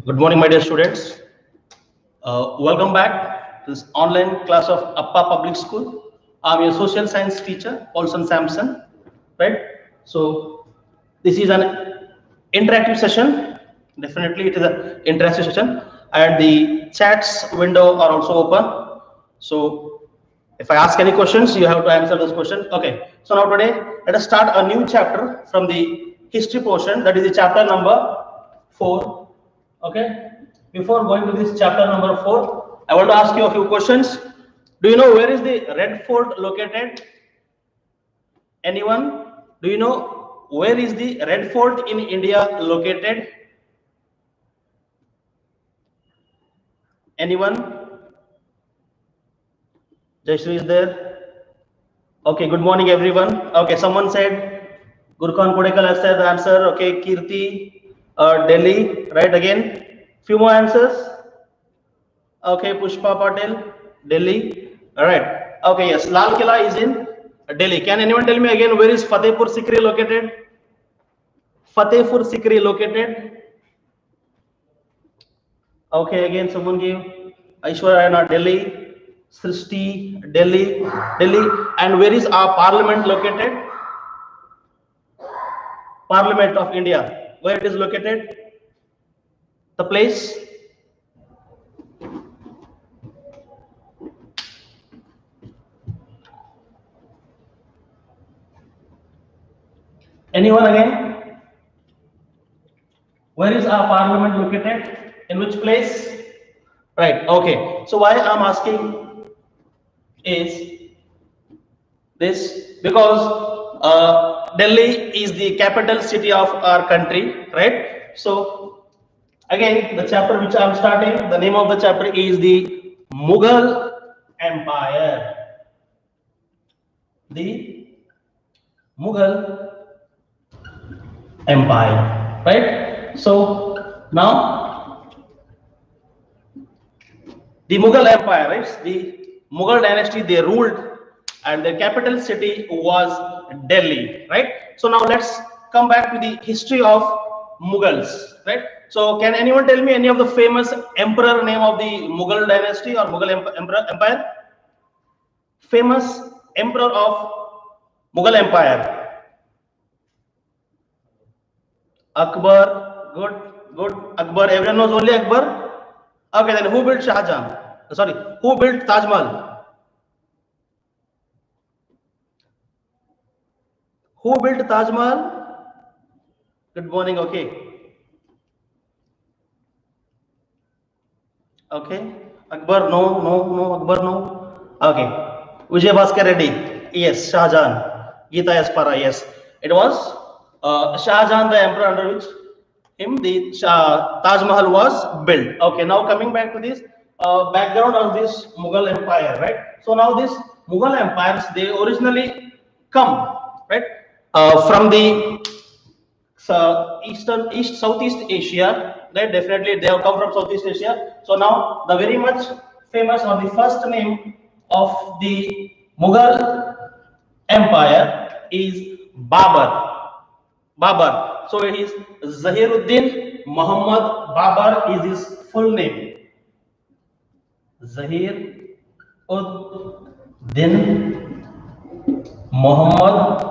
Good morning, my dear students. Welcome back to this online class of APPA Public School. I'm your social science teacher, Paulson Samson. Right? So this is an interactive session. Definitely, it is an interactive session, and the chats window are also open. So if I ask any questions, you have to answer those questions. Okay. So now today, let us start a new chapter from the history portion. That is the chapter number 4. Okay. Before going to this chapter number 4, I want to ask you a few questions. Do you know where is the Red Fort located? Anyone? Do you know where is the Red Fort in India located? Anyone? Jayashree is there. Okay, good morning everyone. Okay, someone said Gurkhan Kodekal has said the answer. Okay, Kirti, Delhi, right again. Few more answers. Okay, Pushpa Patel, Delhi. All right. Okay, yes, Lal Killa is in Delhi. Can anyone tell me again where is Fatehpur Sikri located? Fatehpur Sikri located. Okay, again someone gave Aishwarya Rana, Delhi. Srishti, Delhi, Delhi. And where is our parliament located? Parliament of India. Where it is located? The place? Anyone again? Where is our parliament located? In which place? Right. Okay. So why I'm asking is this because Delhi is the capital city of our country, right? So again, the chapter which I'm starting, the name of the chapter is the Mughal Empire. The Mughal Empire, right? So now the Mughal Empire, right? The Mughal dynasty, they ruled and their capital city was Delhi, right? So now let's come back to the history of Mughals, right? So can anyone tell me any of the famous emperor name of the Mughal dynasty or Mughal empire? Famous emperor of Mughal Empire. Akbar, good, good. Akbar, everyone knows only Akbar. Okay, then who built Shah Jahan? Sorry, who built Taj Mahal? Who built Taj Mahal? Good morning. Okay. Okay. Akbar, no, no, no. Akbar, no. Okay. Vijay Bhaskar Reddy. Yes. Shah Jahan. Geeta Yaspara. Yes. It was Shah Jahan, the emperor under which the Taj Mahal was built. Okay. Now coming back to this background of this Mughal Empire, right? So now this Mughal empires, they originally come, right, from the Southeast Asia, right? Definitely they have come from Southeast Asia. So now the very much famous or the first name of the Mughal Empire is Babur. Babur. So it is Zahiruddin Muhammad Babur is his full name. Zahiruddin Muhammad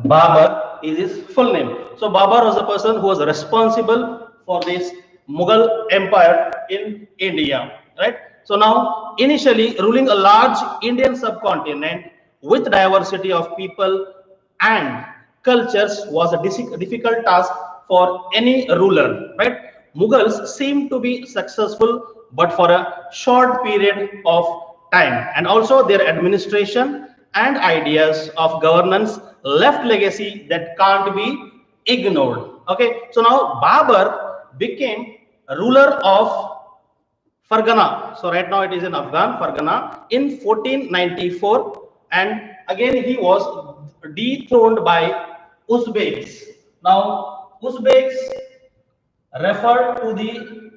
Babur is his full name. So Babur was the person who was responsible for this Mughal Empire in India, right? So now initially ruling a large Indian subcontinent with diversity of people and cultures was a difficult task for any ruler, right? Mughals seemed to be successful but for a short period of time, and also their administration and ideas of governance left legacy that can't be ignored. Okay, so now Babur became ruler of Fargana. So right now it is in Afghan Fargana in 1494, and again he was dethroned by Uzbeks. Now Uzbeks referred to the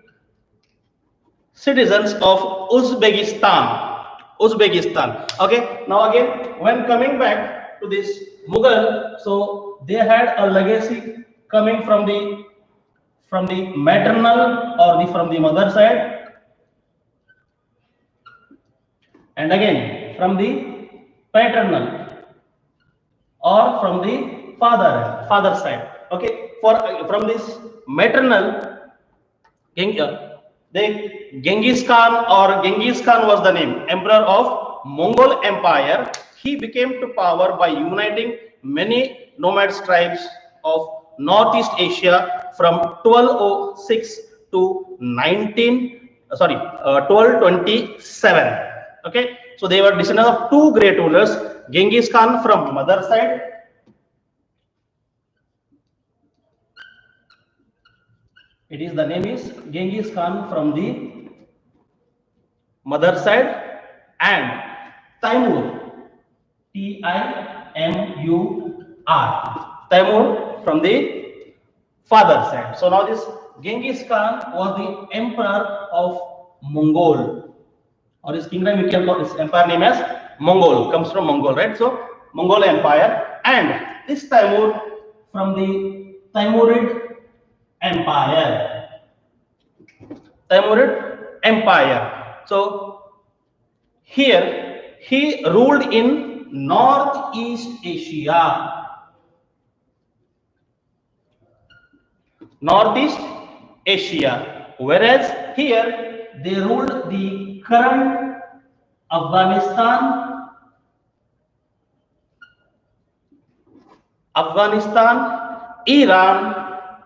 citizens of Uzbekistan. Uzbekistan. Okay. Now again, when coming back to this Mughal, so they had a legacy coming from the from the maternal or from the mother side, and again from the paternal or from the father side. Okay, for from this maternal, Genghis Khan, or Genghis Khan was the name, emperor of Mongol Empire. He became to power by uniting many nomad tribes of Northeast Asia from 1206 to 1227. Okay, so they were descendants of two great rulers, Genghis Khan from mother side, the name is Genghis Khan from the mother side, and Timur, Timur, Timur from the father side. So now this Genghis Khan was the emperor of Mongol, or his kingdom we can call his empire name as Mongol, comes from Mongol, right? So Mongol Empire, and this Timur from the Timurid Empire. Timurid Empire. So here he ruled in Northeast Asia. Northeast Asia. Whereas here they ruled the current Afghanistan, Iran,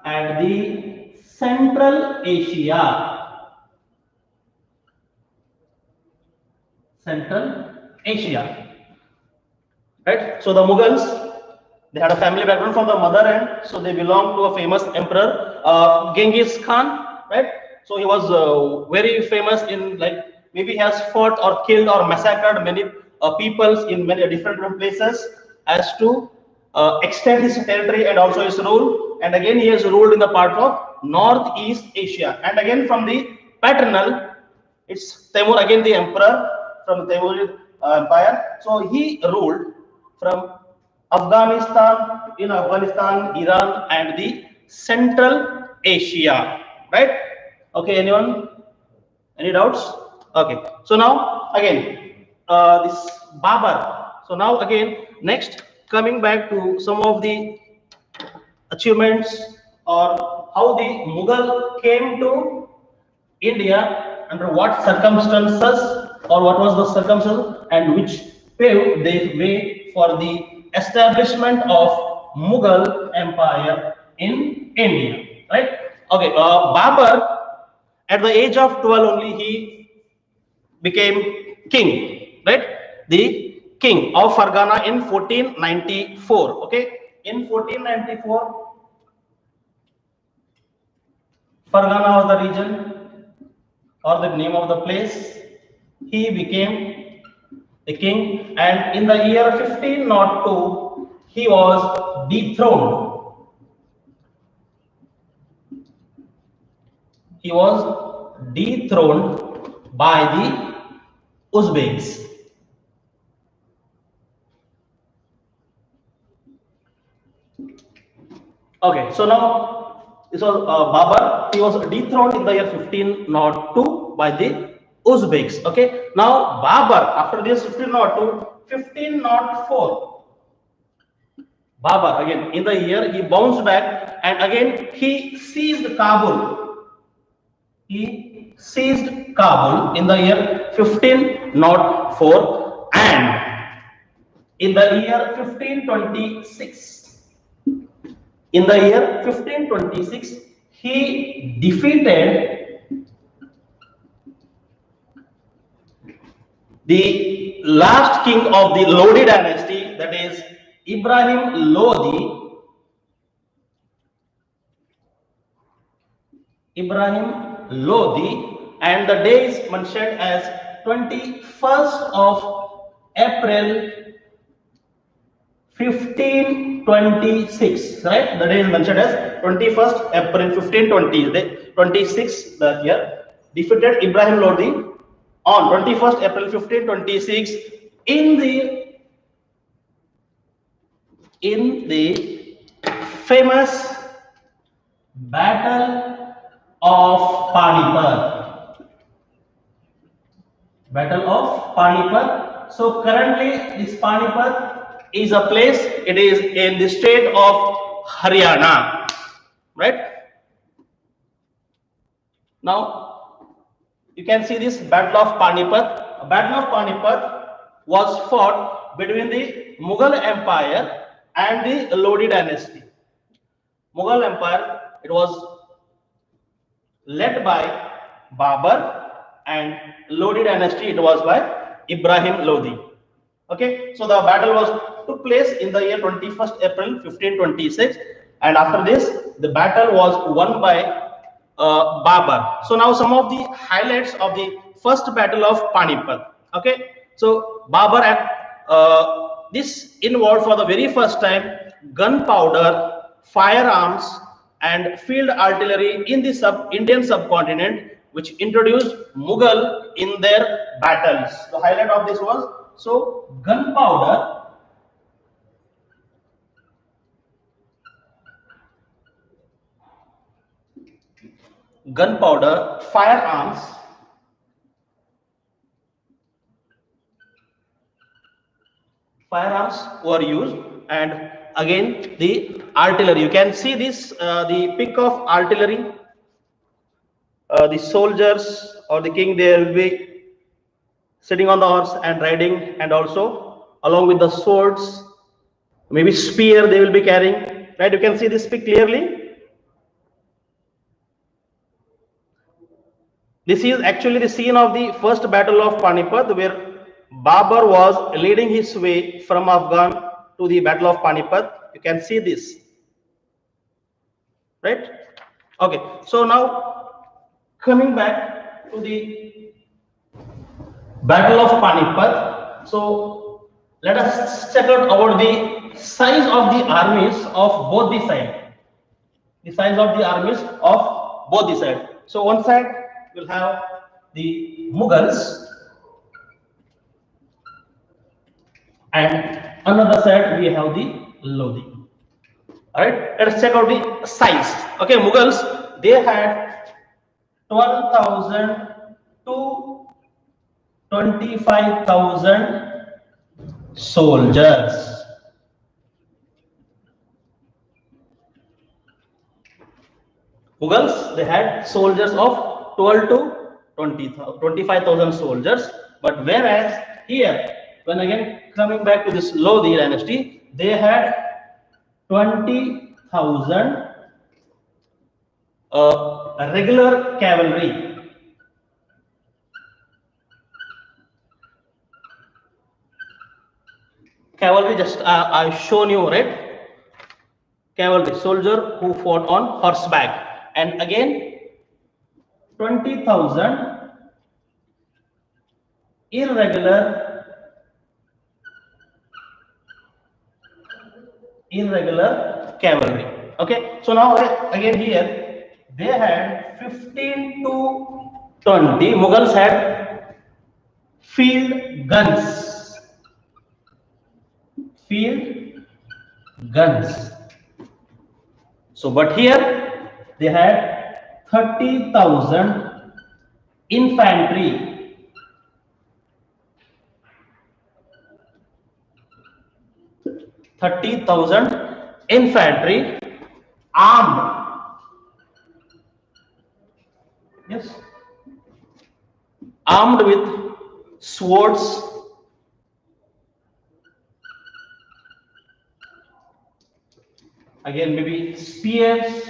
and the Central Asia. Right? So the Mughals, they had a family background from the mother end, so they belonged to a famous emperor, Genghis Khan, right? So he was very famous in, like, maybe he has fought or killed or massacred many peoples in many different places as to extend his territory and also his rule. And again, he has ruled in the part of Northeast Asia. And again, from the paternal, it's Timur, again the emperor from the Timurid Empire. So he ruled from Afghanistan, Iran, and the Central Asia, right? Okay, anyone? Any doubts? Okay. So now again, this Babar. So now again, next, coming back to some of the achievements or how the Mughal came to India, under what circumstances, or what was the circumstances, and which paved the way for the establishment of Mughal Empire in India, right? Okay, Babar, at the age of 12 only, he became king, right? The king of Fargana in 1494. Okay, in 1494, Fargana was the region or the name of the place. He became the king, and in the year 1502, he was dethroned. He was dethroned by the Uzbeks. Okay, so now this was Babar. He was dethroned in the year 1502 by the Uzbeks. Okay, now Babar, after this 1502, 1504, Babar again in the year he bounced back, and again he seized Kabul. He seized Kabul in the year 1504, and in the year 1526, he defeated the last king of the Lodi dynasty, that is Ibrahim Lodi. And the day is mentioned as 21st of April 1526, right? The day is mentioned as 21st April 1526. The year defeated Ibrahim Lodi on 21st April 1526 in the famous Battle of Panipat. Battle of Panipat. So currently this Panipat is a place, it is in the state of Haryana, right? Now you can see this Battle of Panipat. Battle of Panipat was fought between the Mughal Empire and the Lodi dynasty. Mughal Empire, it was led by Babur, and Lodi dynasty, it was by Ibrahim Lodi. Okay, so the battle was took place in the year 21st April 1526, and after this the battle was won by Babur. So now some of the highlights of the first battle of Panipat. Okay, so Babur this involved for the very first time gunpowder, firearms, and field artillery in the Indian subcontinent, which introduced Mughal in their battles. The highlight of this was gunpowder, firearms, were used, and again the artillery. You can see this the pick of artillery. The soldiers or the king, they will be sitting on the horse and riding, and also along with the swords, maybe spear they will be carrying, right? You can see this pic clearly. This is actually the scene of the first battle of Panipat, where Babur was leading his way from Afghan to the battle of Panipat. You can see this, right? Okay, so now coming back to the battle of Panipat. So let us check out about the size of the armies of both the sides. The size of the armies of both the sides. So one side will have the Mughals, and another side we have the Lodi. All right, let's check out the size. Okay, Mughals, they had 12,000 to 25,000 soldiers. Mughals, they had soldiers of 12 to 25,000 soldiers, but whereas here, when again coming back to this Lodi dynasty, they had 20,000 regular cavalry. Cavalry, just I've shown you, right? Cavalry, soldier who fought on horseback. And again 20,000 irregular cavalry. Okay, so now again here they had 15 to 20. Mughals had field guns. So but here they had 30,000 infantry. 30,000 infantry armed. Yes. Armed with swords, again maybe spears,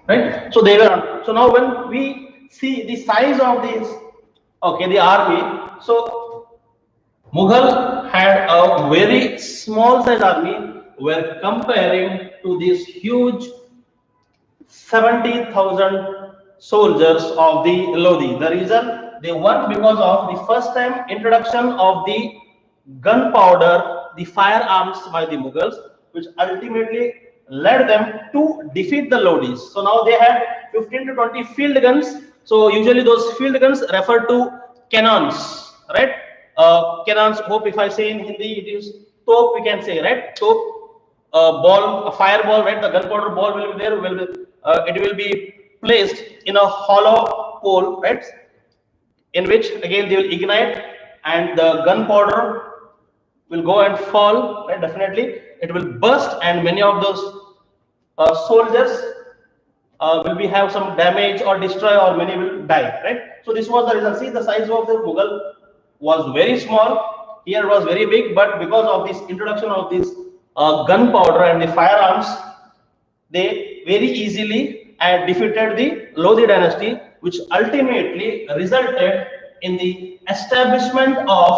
right? So they were. So now when we see the size of this, okay, the army. So Mughal had a very small size army. Were comparing to this huge 70,000 soldiers of the Lodi. The reason they won because of the first time introduction of the gunpowder, the firearms by the Mughals, which ultimately led them to defeat the Lodis. So now they had 15 to 20 field guns. So usually those field guns refer to cannons, right? Cannons, hope if I say in Hindi, it is top, we can say, right? Top. ball, a fireball, right? The gunpowder ball will be there. It will be placed in a hollow pole, right? In which again they will ignite, and the gunpowder will go and fall. Right? Definitely, it will burst, and many of those soldiers will be have some damage or destroy, or many will die. Right? So this was the reason. See, the size of the Mughal was very small. Here was very big, but because of this introduction of this gunpowder and the firearms, they very easily defeated the Lodi dynasty, which ultimately resulted in the establishment of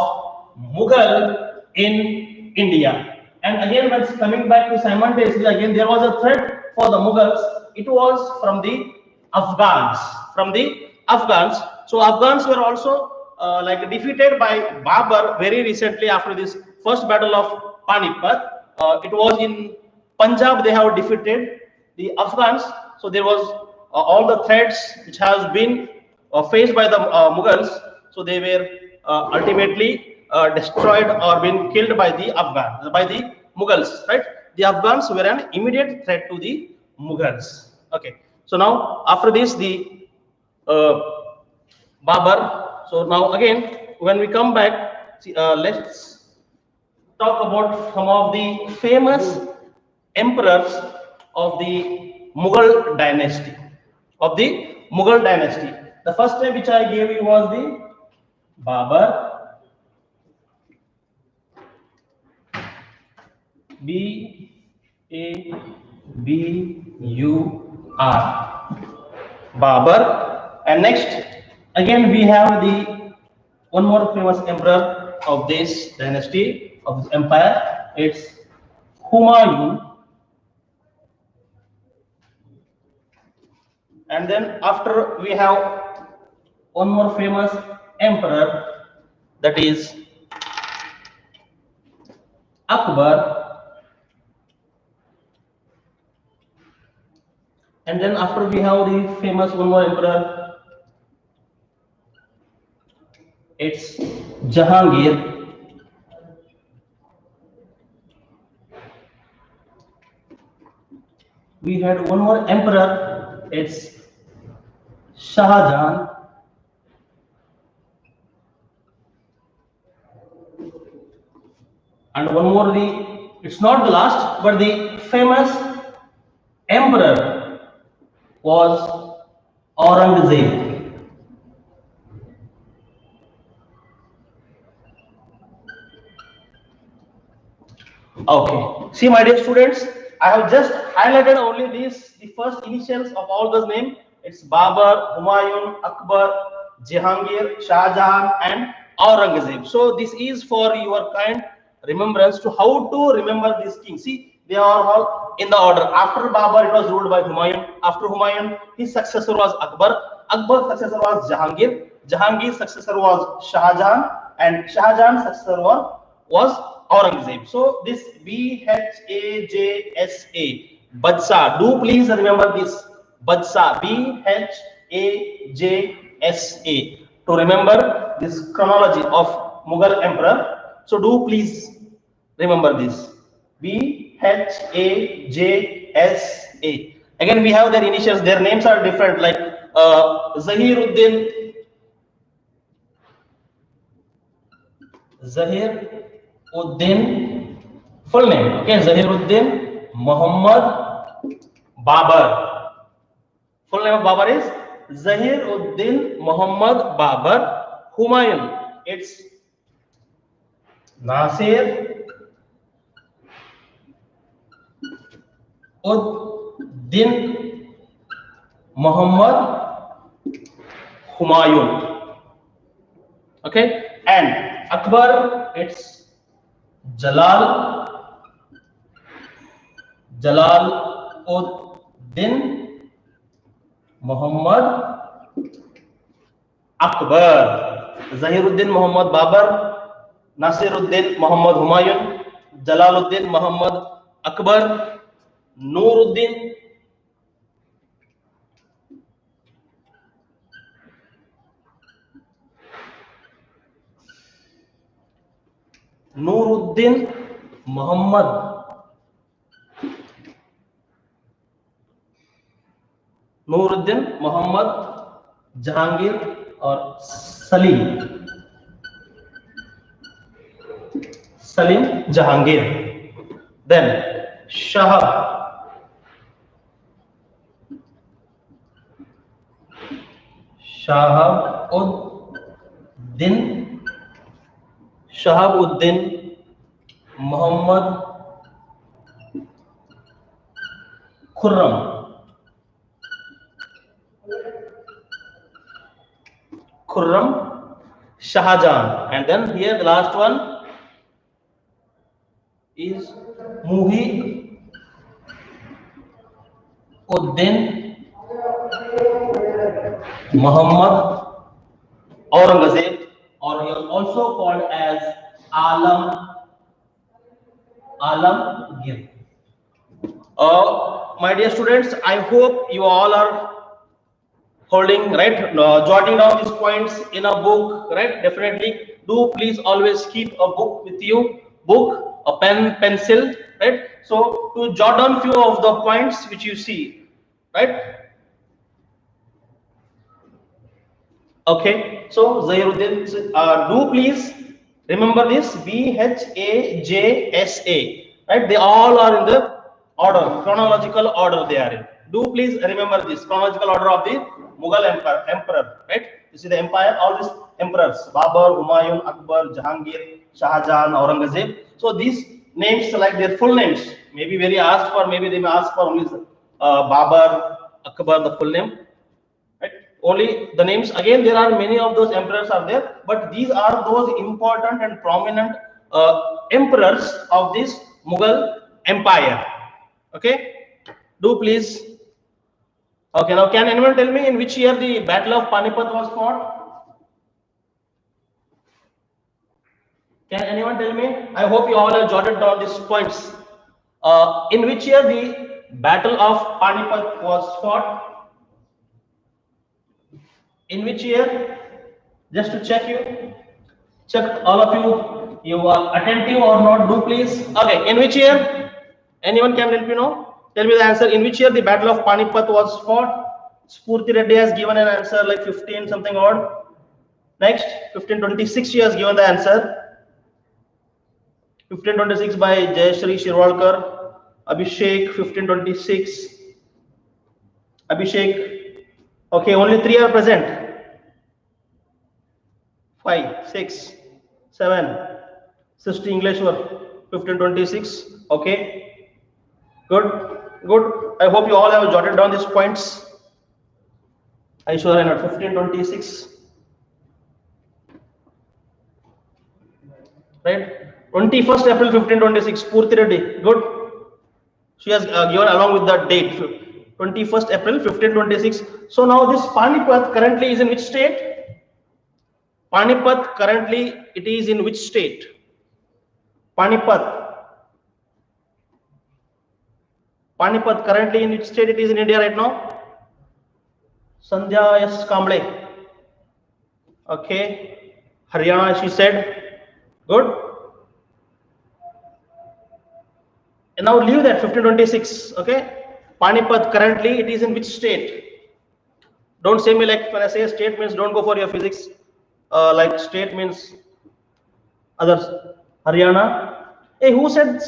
Mughal in India. And again, when coming back to simultaneously, again there was a threat for the Mughals. It was from the Afghans. From the Afghans. So Afghans were also like defeated by Babur very recently after this first battle of Panipat. It was in Punjab. They have defeated the Afghans. So there was all the threats which has been faced by the Mughals. So they were ultimately destroyed or been killed by the Afghans, by the Mughals, right? The Afghans were an immediate threat to the Mughals. Okay. So now after this, the Babur. So now again, when we come back, see, let's talk about some of the famous emperors of the Mughal dynasty. Of the Mughal dynasty. The first name which I gave you was the Babur. B-A-B-U-R. Babur. And next, again we have the one more famous emperor of this dynasty, of this empire. It's Humayun. And then after we have one more famous emperor, that is Akbar. And then after we have the famous one more emperor, it's Jahangir. We had one more emperor, it's Shah Jahan. And one more, it's not the last, but the famous emperor was Aurangzeb. Okay. See, my dear students, I have just highlighted only these, the first initials of all those names. It's Babur, Humayun, Akbar, Jahangir, Shah Jahan, and Aurangzeb. So this is for your kind remembrance to how to remember these kings. See, they are all in the order. After Babur, it was ruled by Humayun. After Humayun, his successor was Akbar. Akbar's successor was Jahangir. Jahangir's successor was Shah Jahan, and Shah Jahan's successor was Aurangzeb. So this Bhajsa, Badsa. Do please remember this. Badsa, Bhajsa. To remember this chronology of Mughal emperor. So do please remember this. Bhajsa. Again, we have their initials. Their names are different. Like Zahiruddin. Full name. Okay, Zahiruddin Muhammad Babur. Full name of Babur is Zahiruddin Muhammad Babur. Humayun, it's Nasir Uddin Muhammad Humayun. Okay, and Akbar, it's Jalaluddin Muhammad Akbar. Zahiruddin Muhammad Babur, Nasiruddin Muhammad Humayun, Jalaluddin Muhammad Akbar, Nuruddin Muhammad Nuruddin, Muhammad, Jahangir, or Salim. Salim Jahangir. Then Shahab. Shahabuddin Muhammad Khurram. Shahjahan. And then here the last one is Muhyiddin Muhammad Aurangzeb, or he is also called as Alamgir. My dear students, I hope you all are holding, right, jotting down these points in a book, right? Definitely do please always keep a book with you, a pen, pencil, right? So to jot down few of the points which you see, right? Okay, so Zairuddin, do please remember this BHAJSA, right? They all are in the order, chronological order they are in. Do please remember this chronological order of the Mughal emperor, right? You see the empire, all these emperors, Babur, Humayun, Akbar, Jahangir, Shahjahan, Aurangzeb. So these names, like their full names, maybe very asked for, maybe they may ask for only Babur, Akbar, the full name, right? Only the names. Again, there are many of those emperors are there, but these are those important and prominent emperors of this Mughal empire. Okay, do please. Okay, now can anyone tell me in which year the Battle of Panipat was fought? Can anyone tell me? I hope you all have jotted down these points. In which year the Battle of Panipat was fought? In which year? Just to check all of you are attentive or not, do please. Okay, in which year? Anyone can help you know? Tell me the answer. In which year the Battle of Panipat was fought? Spurti Reddy has given an answer like 15 something odd. Next, 1526 she has given the answer. 1526 by Jayashree Shirvalkar. Abhishek, 1526. Abhishek. Okay, only 3 are present. 5, 6, 7. Sister Englishwar, 1526. Okay. Good. I hope you all have jotted down these points. I sure I not 1526. Right? 21st April 1526. Purti Reddy. Good. She has given along with that date. 21st April 1526. So now this Panipat currently is in which state? Panipat currently it is in which state? Panipat currently in which state it is in India right now? Sandhya S. Kamble. Okay. Haryana she said. Good. And now leave that 1526. Okay. Panipat currently it is in which state? Don't say me like when I say state means don't go for your physics. Like state means others. Haryana. Hey, who said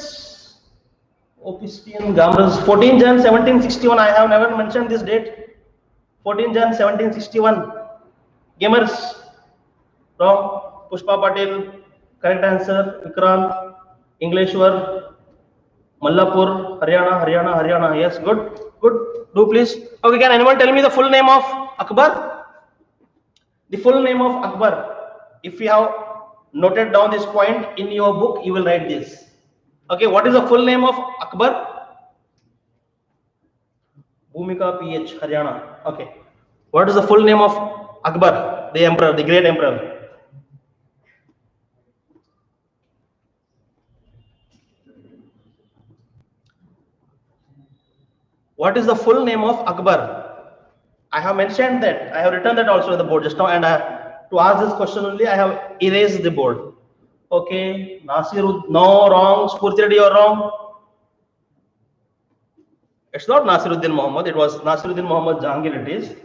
Opistine Gamras? 14 Jan 1761. I have never mentioned this date. 14 Jan 1761. Gamers. Wrong. Pushpa Patel. Correct answer. Vikrant. Englishwar. Mallapur. Haryana. Yes, good. Do please. Okay, can anyone tell me the full name of Akbar? The full name of Akbar. If you have noted down this point in your book, you will write this. Okay, what is the full name of Akbar? Bhumika PH, Haryana. Okay. What is the full name of Akbar, the emperor, the great emperor? What is the full name of Akbar? I have mentioned that. I have written that also in the board just now, and to ask this question only, I have erased the board. Okay, Nasir, no, wrong. Spurti Reddy, you're wrong. It's not Nasiruddin Muhammad. It was Nasiruddin Muhammad Jahangir. It is.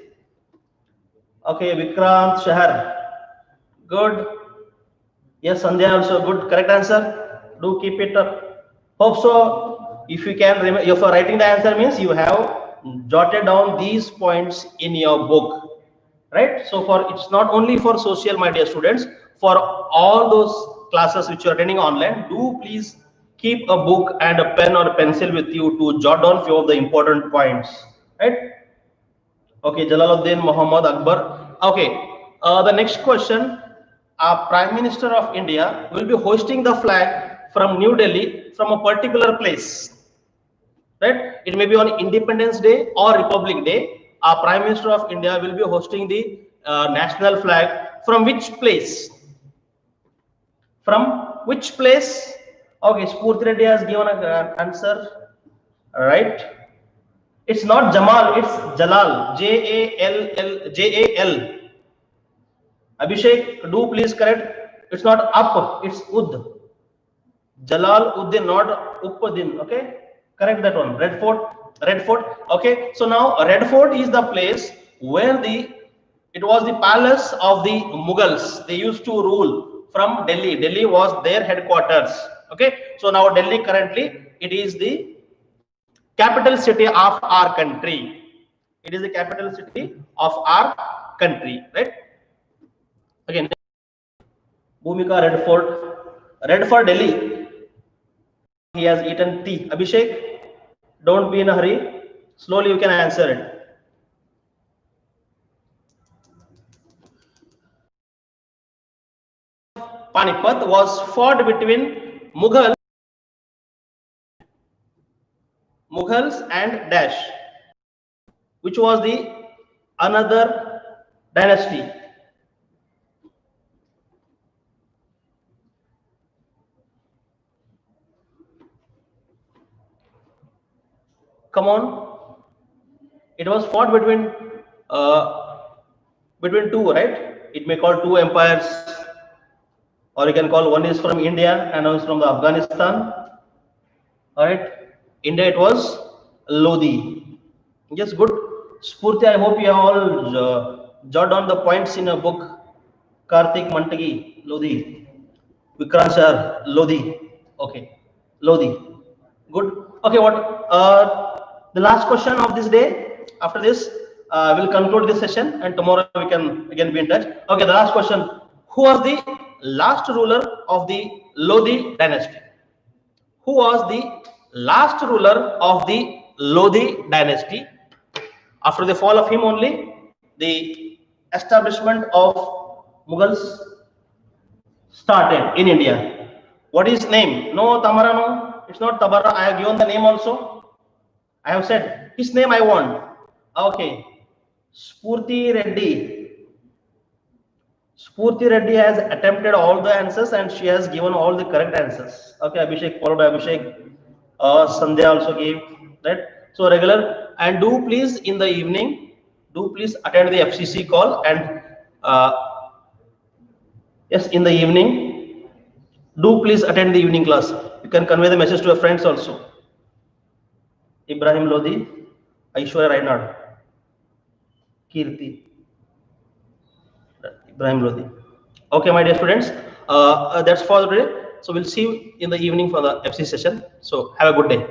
Okay, Vikrant Shahar. Good. Yes, Sandhya also good. Correct answer. Do keep it up. Hope so. If you can remember, if you are writing the answer means you have jotted down these points in your book, right? So it's not only for social, my dear students. For all those classes which you are attending online, do please keep a book and a pen or a pencil with you to jot down few of the important points, right? Okay, Jalaluddin Muhammad Akbar. Okay, the next question. Our Prime Minister of India will be hoisting the flag from New Delhi from a particular place, right? It may be on Independence Day or Republic Day. Our Prime Minister of India will be hosting the national flag from which place? From which place? Okay, Spurti Reddy has given an answer, right? It's not Jamal, it's Jalal. Jalal. Abhishek, do please correct. It's not up, it's ud. Jalal Uddin, not Uppudin. Okay, correct that one. Red Fort. Okay, so now Red Fort is the place where it was the palace of the Mughals. They used to rule from Delhi. Delhi was their headquarters. Okay, so now Delhi currently it is the capital city of our country. It is the capital city of our country, right? Again, Bhumika Red Fort Delhi. He has eaten tea. Abhishek, don't be in a hurry. Slowly you can answer it. Panipat was fought between Mughals and Dash, which was the another dynasty. Come on, it was fought between two, right? It may call two empires, or you can call one is from India and one is from the Afghanistan. All right, India it was Lodi. Yes, good. Spurti, I hope you have all jot down the points in a book. Karthik Mantagi, Lodi. Vikrant Shah, Lodi. Okay, Lodi. Good. Okay, the last question of this day. After this, we'll conclude this session, and tomorrow we can again be in touch. Okay, the last question. Who was the last ruler of the Lodi dynasty? Who was the last ruler of the Lodi dynasty? After the fall of him only, the establishment of Mughals started in India. What is his name? No, Tamara, no. It's not Tabara. I have given the name also. I have said his name I want. Okay. Spurti Reddy. Spurti Reddy has attempted all the answers and she has given all the correct answers. Okay, Abhishek, followed by Abhishek. Sandhya also gave that. So regular, and do please in the evening, do please attend the FCC call, and yes, in the evening, do please attend the evening class. You can convey the message to your friends also. Ibrahim Lodi, Aishwarya Raynad, Kirti, Ibrahim Lodi. Okay, my dear students, that's for today. So we'll see you in the evening for the FC session. So have a good day.